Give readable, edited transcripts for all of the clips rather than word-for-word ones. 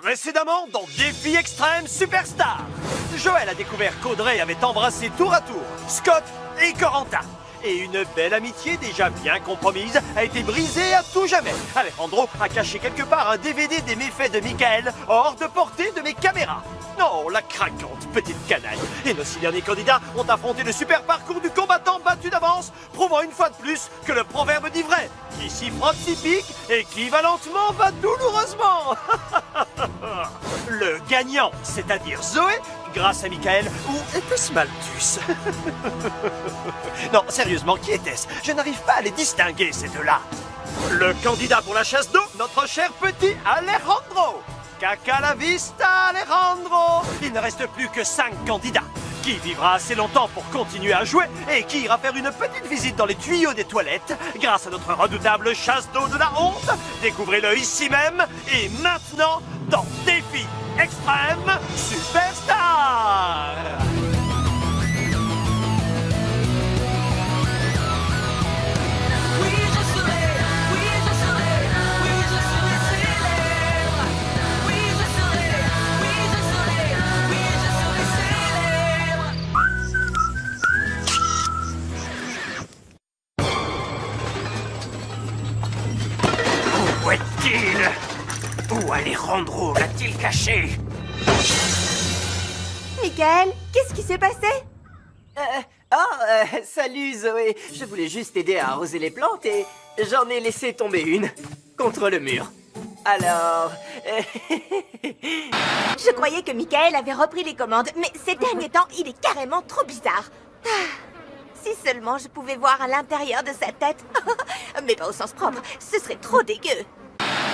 Précédemment, dans Défi Extrême Superstar, Joël a découvert qu'Audrey avait embrassé tour à tour Scott et Corentin. Et une belle amitié déjà bien compromise a été brisée à tout jamais. Alejandro a caché quelque part un DVD des méfaits de Michael hors de portée de mes caméras. Non, la craquante petite canaille. Et nos 6 derniers candidats ont affronté le super parcours du combattant battu d'avance, prouvant une fois de plus que le proverbe dit vrai. Qui s'y frotte s'y pique, équivalentement va douloureusement. Le gagnant, c'est-à-dire Zoé, grâce à Michael, ou était-ce Malthus? Non, sérieusement, qui était-ce? Je n'arrive pas à les distinguer, ces deux-là. Le candidat pour la chasse d'eau, notre cher petit Alejandro. Caca la vista, Alejandro. Il ne reste plus que 5 candidats. Qui vivra assez longtemps pour continuer à jouer et qui ira faire une petite visite dans les tuyaux des toilettes grâce à notre redoutable chasse d'eau de la honte? Découvrez-le ici même et maintenant dans Défi Extrême Superstar. Où est-il? Où Alejandro l'a-t-il caché? Michael, qu'est-ce qui s'est passé? Salut Zoé. Je voulais juste t'aider à arroser les plantes et j'en ai laissé tomber une contre le mur. Alors... Je croyais que Michael avait repris les commandes, mais ces derniers temps, il est carrément trop bizarre. Si seulement je pouvais voir à l'intérieur de sa tête. Mais pas au sens propre, ce serait trop dégueu.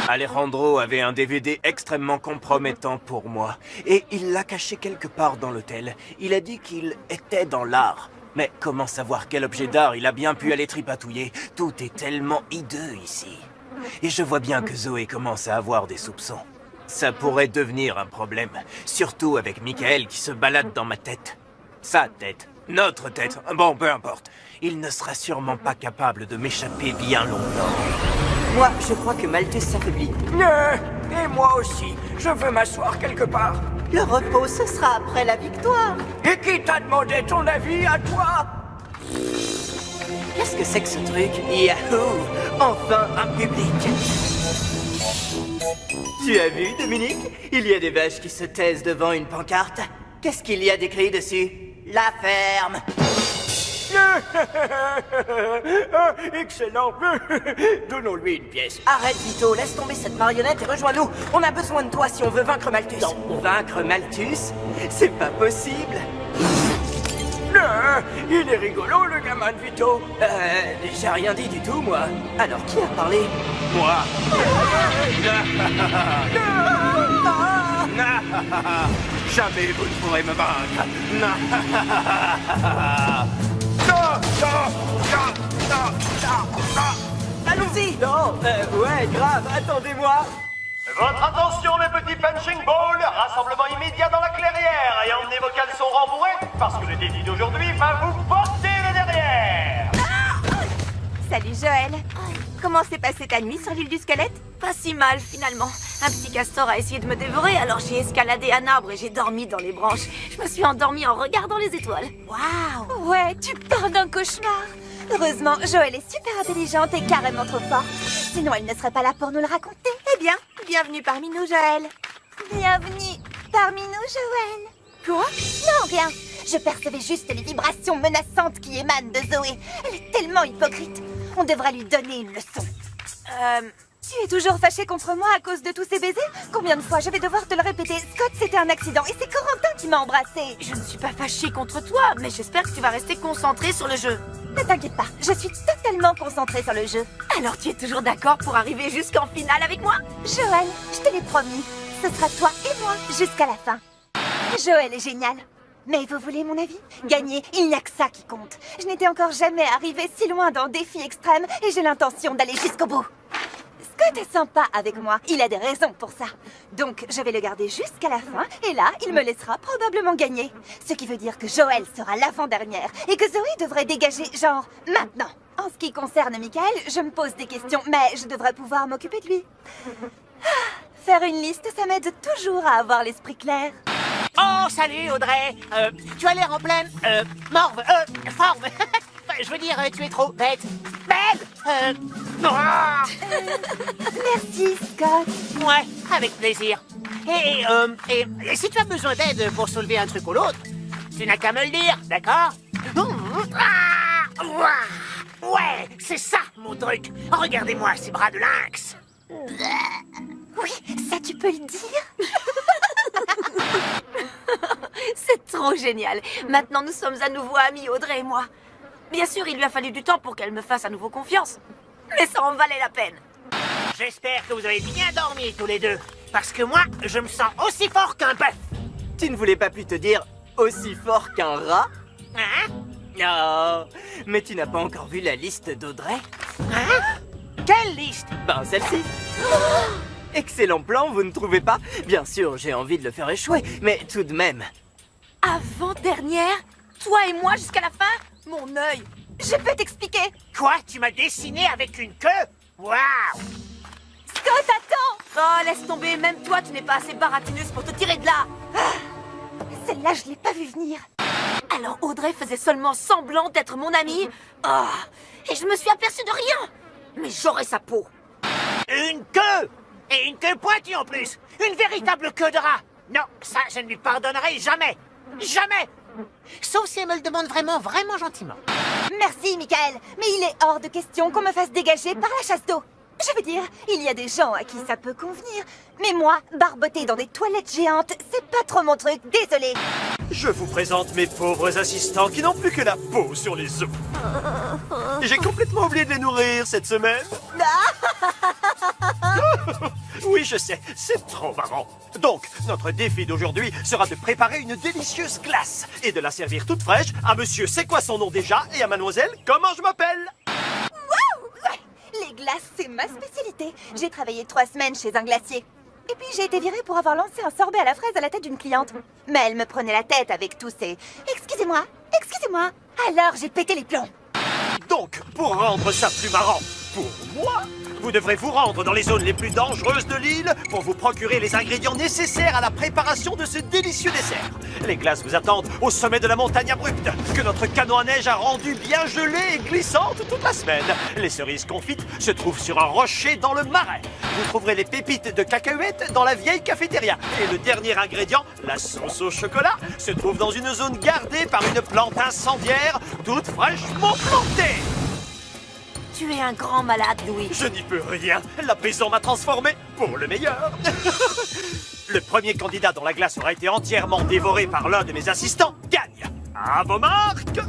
Alejandro avait un DVD extrêmement compromettant pour moi. Et il l'a caché quelque part dans l'hôtel. Il a dit qu'il était dans l'art. Mais comment savoir quel objet d'art il a bien pu aller tripatouiller? Tout est tellement hideux ici. Et je vois bien que Zoé commence à avoir des soupçons. Ça pourrait devenir un problème. Surtout avec Michael qui se balade dans ma tête. Sa tête. Notre tête. Bon, peu importe. Il ne sera sûrement pas capable de m'échapper bien longtemps. Moi, je crois que Malthus s'affaiblit. Et moi aussi. Je veux m'asseoir quelque part. Le repos, ce sera après la victoire. Et qui t'a demandé ton avis à toi? Qu'est-ce que c'est que ce truc? Yahoo! Enfin un public. Tu as vu, Dominique? Il y a des vaches qui se taisent devant une pancarte. Qu'est-ce qu'il y a d'écrit dessus? La ferme. Excellent. Donnons-lui une pièce. Arrête, Vito, laisse tomber cette marionnette et rejoins-nous. On a besoin de toi si on veut vaincre Malthus. Non. Vaincre Malthus? C'est pas possible. Il est rigolo, le gamin de Vito. J'ai rien dit du tout, moi. Alors, qui a parlé? Moi. Jamais vous ne pourrez me vaincre. Allons-y. Non, ouais, grave, attendez-moi. Votre attention, mes petits punching balls. Rassemblement immédiat dans la clairière. Et emmenez vos caleçons rembourrés, parce que le défi d'aujourd'hui va vous porter le derrière. Salut Joël. Comment s'est passée ta nuit sur l'île du squelette? Pas si mal, finalement. Un petit castor a essayé de me dévorer, alors j'ai escaladé un arbre et j'ai dormi dans les branches. Je me suis endormie en regardant les étoiles. Waouh! Ouais, tu parles d'un cauchemar. Heureusement, Joël est super intelligente et carrément trop forte. Sinon, elle ne serait pas là pour nous le raconter. Eh bien, bienvenue parmi nous, Joël. Bienvenue parmi nous, Joël. Quoi? Non, rien. Je percevais juste les vibrations menaçantes qui émanent de Zoé. Elle est tellement hypocrite. On devra lui donner une leçon. Tu es toujours fâché contre moi à cause de tous ces baisers? Combien de fois je vais devoir te le répéter? Scott, c'était un accident et c'est Corentin qui m'a embrassée. Je ne suis pas fâchée contre toi, mais j'espère que tu vas rester concentré sur le jeu. Ne t'inquiète pas, je suis totalement concentrée sur le jeu. Alors tu es toujours d'accord pour arriver jusqu'en finale avec moi? Joël, je te l'ai promis. Ce sera toi et moi jusqu'à la fin. Joël est génial. Mais vous voulez mon avis? Gagner, il n'y a que ça qui compte. Je n'étais encore jamais arrivée si loin dans Défi Extrême et j'ai l'intention d'aller jusqu'au bout. Scott est sympa avec moi, il a des raisons pour ça. Donc je vais le garder jusqu'à la fin et là, il me laissera probablement gagner. Ce qui veut dire que Joël sera l'avant-dernière et que Zoé devrait dégager genre maintenant. En ce qui concerne Michael, je me pose des questions, mais je devrais pouvoir m'occuper de lui. Faire une liste, ça m'aide toujours à avoir l'esprit clair. Oh, salut Audrey. Tu as l'air en pleine forme. Enfin, je veux dire, tu es trop bête. Bête. Merci, Scott. Ouais, avec plaisir. Et si tu as besoin d'aide pour soulever un truc ou l'autre, tu n'as qu'à me le dire, d'accord? Ouais, c'est ça mon truc. Regardez-moi ces bras de lynx. Oui, ça tu peux le dire. C'est trop génial. Maintenant, nous sommes à nouveau amis, Audrey et moi. Bien sûr, il lui a fallu du temps pour qu'elle me fasse à nouveau confiance. Mais ça en valait la peine. J'espère que vous avez bien dormi tous les deux. Parce que moi, je me sens aussi fort qu'un bœuf. Tu ne voulais pas plus te dire aussi fort qu'un rat? Hein? Oh, mais tu n'as pas encore vu la liste d'Audrey? Hein? Quelle liste? Ben, celle-ci. Excellent plan, vous ne trouvez pas? Bien sûr, j'ai envie de le faire échouer, mais tout de même. Avant-dernière? Toi et moi jusqu'à la fin? Mon œil. Je peux t'expliquer. Quoi? Tu m'as dessiné avec une queue? Waouh! Scott, attends. Oh, laisse tomber. Même toi, tu n'es pas assez baratineuse pour te tirer de là. Celle-là, je l'ai pas vue venir. Alors Audrey faisait seulement semblant d'être mon amie. Ah, et je me suis aperçue de rien. Mais j'aurais sa peau. Une queue! Et une queue pointue en plus! Une véritable queue de rat! Non, ça, je ne lui pardonnerai jamais! Jamais! Sauf si elle me le demande vraiment, vraiment gentiment. Merci, Michael. Mais il est hors de question qu'on me fasse dégager par la chasse d'eau. Je veux dire, il y a des gens à qui ça peut convenir. Mais moi, barboter dans des toilettes géantes, c'est pas trop mon truc, désolé. Je vous présente mes pauvres assistants qui n'ont plus que la peau sur les os. J'ai complètement oublié de les nourrir cette semaine. Oui, je sais, c'est trop marrant. Donc, notre défi d'aujourd'hui sera de préparer une délicieuse glace et de la servir toute fraîche à monsieur c'est quoi son nom déjà et à mademoiselle comment je m'appelle. Les glaces, c'est ma spécialité. J'ai travaillé 3 semaines chez un glacier. Et puis j'ai été virée pour avoir lancé un sorbet à la fraise à la tête d'une cliente. Mais elle me prenait la tête avec tous ces « Excusez-moi, excusez-moi ». Alors j'ai pété les plombs. Donc, pour rendre ça plus marrant pour moi, vous devrez vous rendre dans les zones les plus dangereuses de l'île pour vous procurer les ingrédients nécessaires à la préparation de ce délicieux dessert. Les glaces vous attendent au sommet de la montagne abrupte, que notre canot à neige a rendu bien gelée et glissante toute la semaine. Les cerises confites se trouvent sur un rocher dans le marais. Vous trouverez les pépites de cacahuètes dans la vieille cafétéria. Et le dernier ingrédient, la sauce au chocolat, se trouve dans une zone gardée par une plante incendiaire toute fraîchement plantée. Tu es un grand malade, Louis. Je n'y peux rien. La prison m'a transformé pour le meilleur. Le premier candidat dont la glace aura été entièrement dévorée par l'un de mes assistants gagne. À vos marques.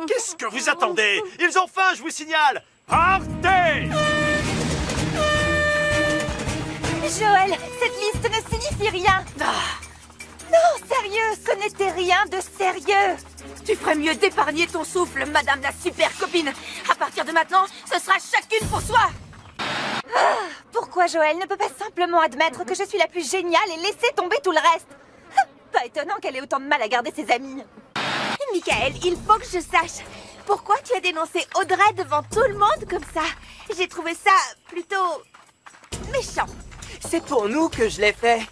Qu'est-ce que vous attendez? Ils ont faim, je vous signale. Partez! Joël, cette liste ne signifie rien. Non, sérieux, ce n'était rien de sérieux. Tu ferais mieux d'épargner ton souffle, madame la super copine. À partir de maintenant, ce sera chacune pour soi. Pourquoi Joël ne peut pas simplement admettre que je suis la plus géniale et laisser tomber tout le reste? Pas étonnant qu'elle ait autant de mal à garder ses amis. Michael, il faut que je sache. Pourquoi tu as dénoncé Audrey devant tout le monde comme ça? J'ai trouvé ça plutôt méchant. C'est pour nous que je l'ai fait.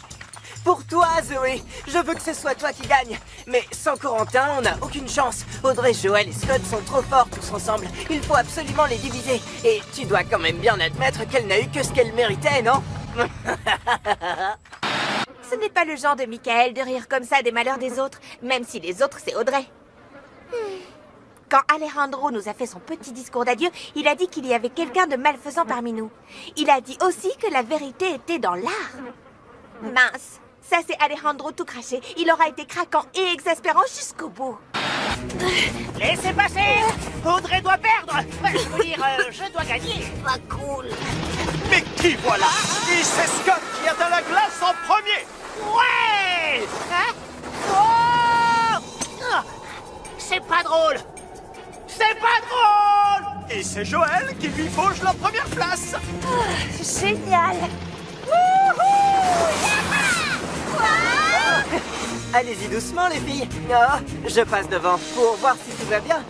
Pour toi, Zoé. Je veux que ce soit toi qui gagne. Mais sans Corentin, on n'a aucune chance. Audrey, Joël et Scott sont trop forts tous ensemble. Il faut absolument les diviser. Et tu dois quand même bien admettre qu'elle n'a eu que ce qu'elle méritait, non? Ce n'est pas le genre de Michael de rire comme ça des malheurs des autres, même si les autres, c'est Audrey. Quand Alejandro nous a fait son petit discours d'adieu, il a dit qu'il y avait quelqu'un de malfaisant parmi nous. Il a dit aussi que la vérité était dans l'art. Mince, ça c'est Alejandro tout craché. Il aura été craquant et exaspérant jusqu'au bout. Laissez passer! Audrey doit perdre! Je veux dire, je dois gagner! Pas cool. Mais qui voilà? Et c'est Scott qui atteint la glace en premier. Ouais! Hein? Oh! Ah! C'est pas drôle! C'est pas drôle! Et c'est Joël qui lui fauche la première place. Génial. Allez-y doucement, les filles. Oh, je passe devant pour voir si tout va bien.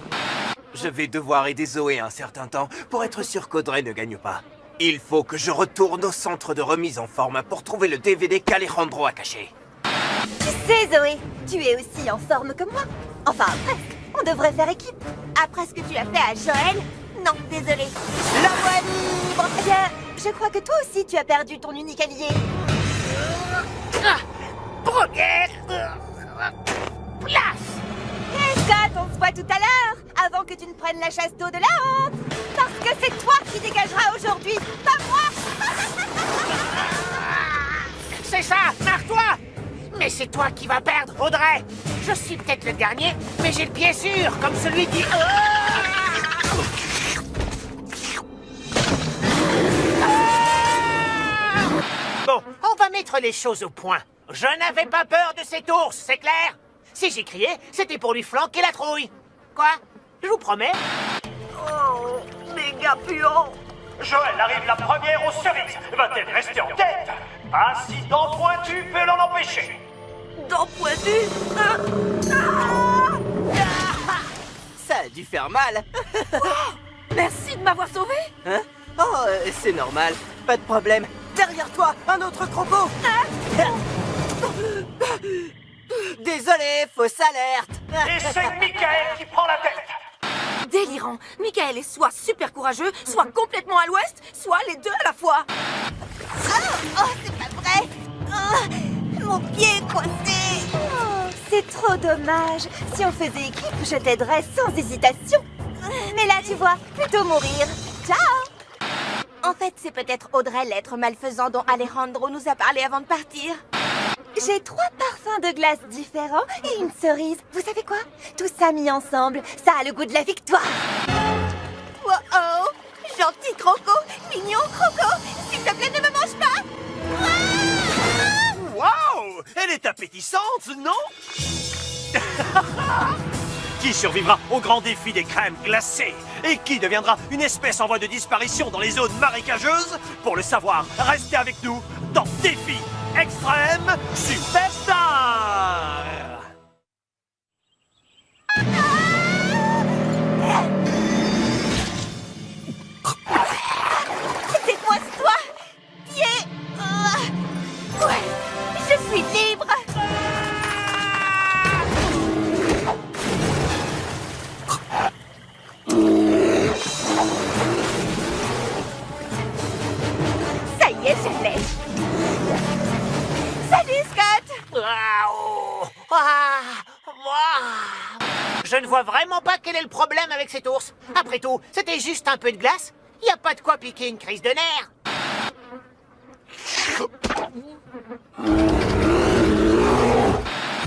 Je vais devoir aider Zoé un certain temps pour être sûr qu'Audrey ne gagne pas. Il faut que je retourne au centre de remise en forme pour trouver le DVD qu'Alejandro a caché. Tu sais, Zoé, tu es aussi en forme que moi. Enfin, presque. On devrait faire équipe. Après ce que tu as fait à Joël? Non, désolé. La voie libre. Eh bien, je crois que toi aussi, tu as perdu ton unique allié. Broguette. Place. Hé, Scott, on se voit tout à l'heure, avant que tu ne prennes la chasse d'eau de la honte. Parce que c'est toi qui dégageras aujourd'hui, pas moi. C'est ça, marre-toi. Mais c'est toi qui vas perdre, Audrey. Je suis peut-être le dernier, mais j'ai le pied sûr, comme celui qui... Bon, on va mettre les choses au point. Je n'avais pas peur de cet ours, c'est clair? Si j'ai crié, c'était pour lui flanquer la trouille. Quoi? Je vous promets. Oh, méga puant. Joël arrive la première aux cerises. Va-t-elle rester en tête? Incident pointu peut l'en empêcher. Dents pointues. Ça a dû faire mal. Merci de m'avoir sauvé. Hein? Oh, c'est normal. Pas de problème. Derrière toi, un autre croco. Désolé, fausse alerte. Et c'est Michael qui prend la tête. Délirant. Michael est soit super courageux, soit complètement à l'ouest, soit les deux à la fois. Oh, c'est pas vrai. Oh, mon pied est coincé. Oh, c'est trop dommage. Si on faisait équipe, je t'aiderais sans hésitation. Mais là, tu vois, plutôt mourir. Ciao. En fait, c'est peut-être Audrey, l'être malfaisant dont Alejandro nous a parlé avant de partir. J'ai 3 parfums de glace différents et une cerise. Vous savez quoi? Tout ça mis ensemble, ça a le goût de la victoire. Oh oh, gentil croco, mignon croco, s'il te plaît, ne me mange pas. Waouh! Elle est appétissante, non? Qui survivra au grand défi des crèmes glacées? Et qui deviendra une espèce en voie de disparition dans les zones marécageuses? Pour le savoir, restez avec nous dans Défi Extrême Superstar! Décoince-toi, pied. Ouais, je suis libre. Ça y est, je l'ai. Salut, Scott. Je ne vois vraiment pas quel est le problème avec cet ours. Après tout, c'était juste un peu de glace. Il n'y a pas de quoi piquer une crise de nerfs.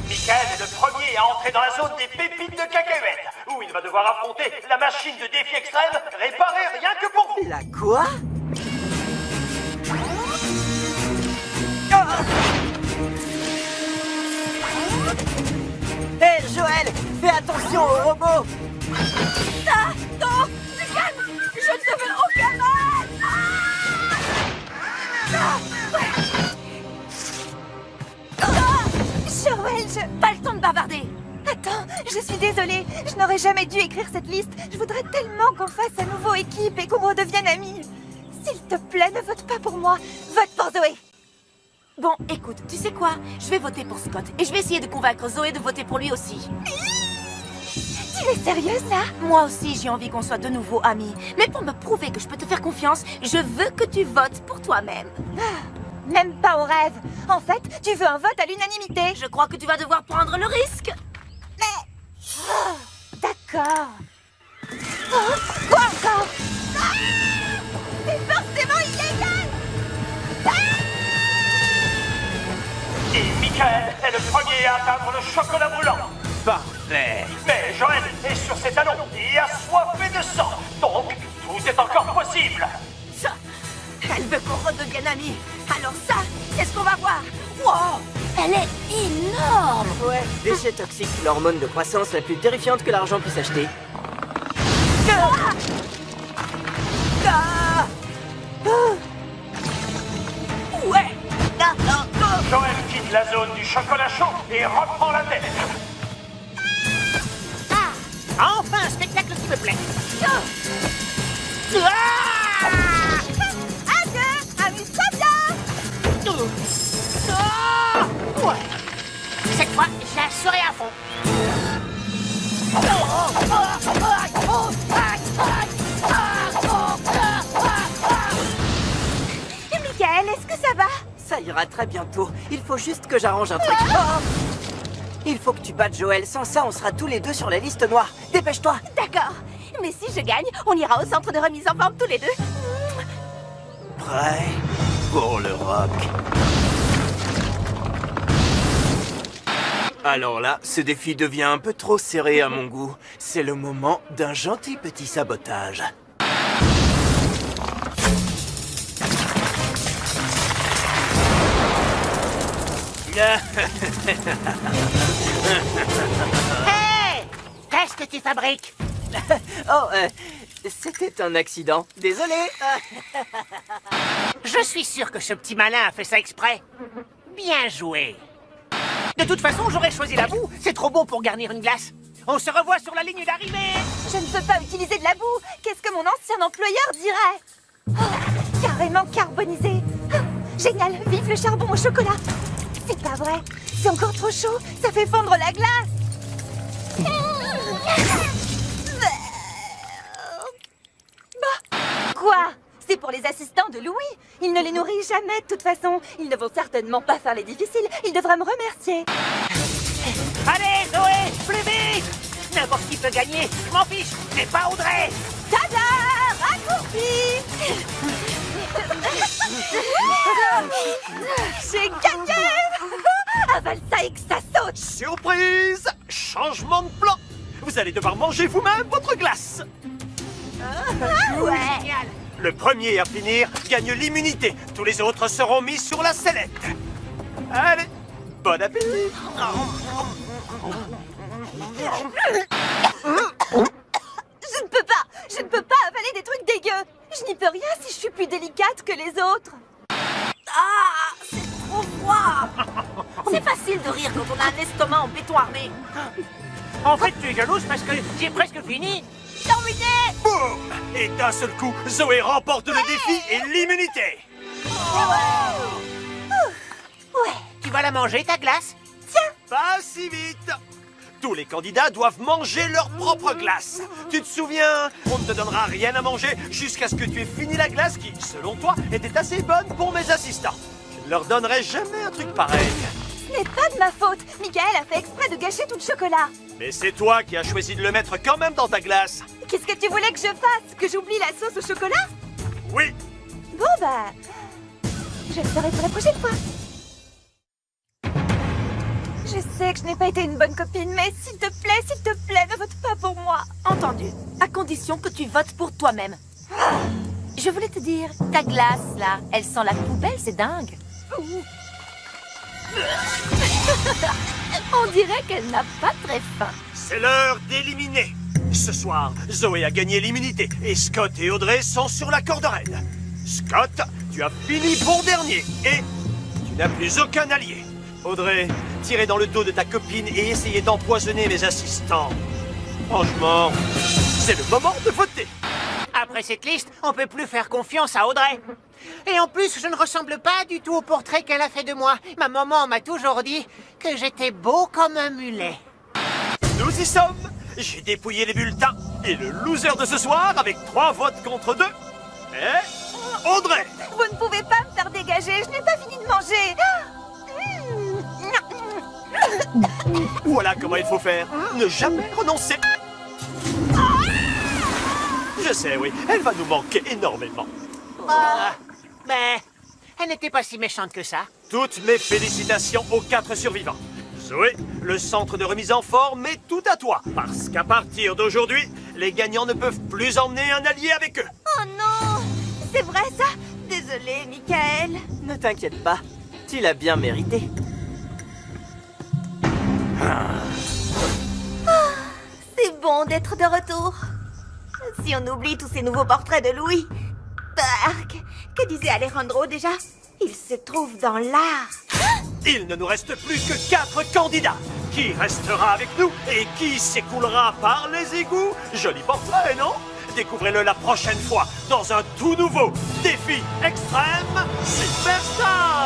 Michael est le premier à entrer dans la zone des pépites de cacahuètes, où il va devoir affronter la machine de défi extrême réparée rien que pour vous. La quoi? Hé, Joël, fais attention aux robots. Non, tu calmes. Je ne te veux aucun mal. Joël, Pas le temps de bavarder. Attends, je suis désolée. Je n'aurais jamais dû écrire cette liste. Je voudrais tellement qu'on fasse à nouveau équipe et qu'on redevienne amis. S'il te plaît, ne vote pas pour moi. Vote pour Zoé. Bon, écoute, tu sais quoi? Je vais voter pour Scott et je vais essayer de convaincre Zoé de voter pour lui aussi. Tu es sérieuse, là? Moi aussi, j'ai envie qu'on soit de nouveau amis. Mais pour me prouver que je peux te faire confiance, je veux que tu votes pour toi-même. Même pas au rêve. En fait, tu veux un vote à l'unanimité. Je crois que tu vas devoir prendre le risque. D'accord. Oh, quoi encore? C'est forcément illégal. Et Michael est le premier à atteindre le chocolat brûlant. Parfait. Mais Joël est sur ses talons et assoiffé de sang. Donc, tout est encore possible. Ça, elle veut qu'on redevienne amis. Alors ça, c'est ce qu'on va voir. Wow, elle est énorme. Ouais, déchet toxique, l'hormone de croissance la plus terrifiante que l'argent puisse acheter. Ouais. Joël quitte la zone du chocolat chaud et reprend la tête. Enfin, un spectacle qui me plaît. coup. Oh ouais. Cette fois, je la serai à fond. Michael, est-ce que ça va? Ça ira très bientôt. Il faut juste que j'arrange un truc. Oh, il faut que tu battes Joël. Sans ça, on sera tous les deux sur la liste noire. Dépêche-toi. D'accord. Mais si je gagne, on ira au centre de remise en forme tous les deux. Prêt pour le rock. Alors là, ce défi devient un peu trop serré à mon goût. C'est le moment d'un gentil petit sabotage. Hey! Qu'est-ce que tu fabriques? Oh, c'était un accident. Désolé. Je suis sûr que ce petit malin a fait ça exprès. Bien joué. De toute façon, j'aurais choisi la boue. C'est trop bon pour garnir une glace. On se revoit sur la ligne d'arrivée. Je ne peux pas utiliser de la boue. Qu'est-ce que mon ancien employeur dirait? Oh, carrément carbonisé. Ah, génial, vive le charbon au chocolat. C'est pas vrai. C'est encore trop chaud. Ça fait fondre la glace. Bah, quoi? C'est pour les assistants de Louis. Il ne les nourrit jamais de toute façon. Ils ne vont certainement pas faire les difficiles. Il devra me remercier. Allez, Zoé, plus vite! N'importe qui peut gagner. Je m'en fiche. Mais pas Audrey. Tada! Raccourci! J'ai gagné! Avale ça et que ça saute! Surprise! Changement de plan! Vous allez devoir manger vous-même votre glace! Ouais! Génial. Le premier à finir gagne l'immunité. Tous les autres seront mis sur la sellette. Allez, bon appétit! Je ne peux pas avaler des trucs dégueux! Je n'y peux rien si je suis plus délicate que les autres! Ah, c'est trop froid. C'est facile de rire quand on a un estomac en béton armé. En fait, tu es jalouse parce que j'ai presque fini. Terminé. Boum! Et d'un seul coup, Zoé remporte le défi et l'immunité. Ouais! Tu vas la manger, ta glace? Pas si vite! Tous les candidats doivent manger leur propre glace. Tu te souviens, on ne te donnera rien à manger jusqu'à ce que tu aies fini la glace qui, selon toi, était assez bonne pour mes assistants. Je ne leur donnerai jamais un truc pareil. Ce n'est pas de ma faute! Michael a fait exprès de gâcher tout le chocolat! Mais c'est toi qui as choisi de le mettre quand même dans ta glace. Qu'est-ce que tu voulais que je fasse? Que j'oublie la sauce au chocolat? Oui, Bon bah... je le ferai pour la prochaine fois. Je sais que je n'ai pas été une bonne copine, mais s'il te plaît, ne vote pas pour moi. Entendu. À condition que tu votes pour toi-même. Je voulais te dire, ta glace, là, elle sent la poubelle, c'est dingue. On dirait qu'elle n'a pas très faim. c'est l'heure d'éliminer. Ce soir, Zoé a gagné l'immunité et Scott et Audrey sont sur la corde raide. Scott, tu as fini pour dernier et tu n'as plus aucun allié. Audrey, tirez dans le dos de ta copine et essayez d'empoisonner mes assistants. Franchement, c'est le moment de voter. Après cette liste, on peut plus faire confiance à Audrey. Et en plus, je ne ressemble pas du tout au portrait qu'elle a fait de moi. Ma maman m'a toujours dit que j'étais beau comme un mulet. Nous y sommes. J'ai dépouillé les bulletins. Et le loser de ce soir, avec 3 votes contre 2, est Audrey. Vous ne pouvez pas me faire dégager, je n'ai pas fini de manger. Voilà comment il faut faire. Ne jamais renoncer. Je sais, oui. Elle va nous manquer énormément. Mais elle n'était pas si méchante que ça. Toutes mes félicitations aux 4 survivants. Zoé, le centre de remise en forme est tout à toi. Parce qu'à partir d'aujourd'hui, les gagnants ne peuvent plus emmener un allié avec eux. Oh non! C'est vrai ça? Désolée, Michael. Ne t'inquiète pas, tu l'as bien mérité. C'est bon d'être de retour. Si on oublie tous ces nouveaux portraits de Louis. Que disait Alejandro déjà? Il se trouve dans l'art. Il ne nous reste plus que 4 candidats. Qui restera avec nous et qui s'écoulera par les égouts? Joli portrait, non? Découvrez-le la prochaine fois dans un tout nouveau défi extrême Superstar!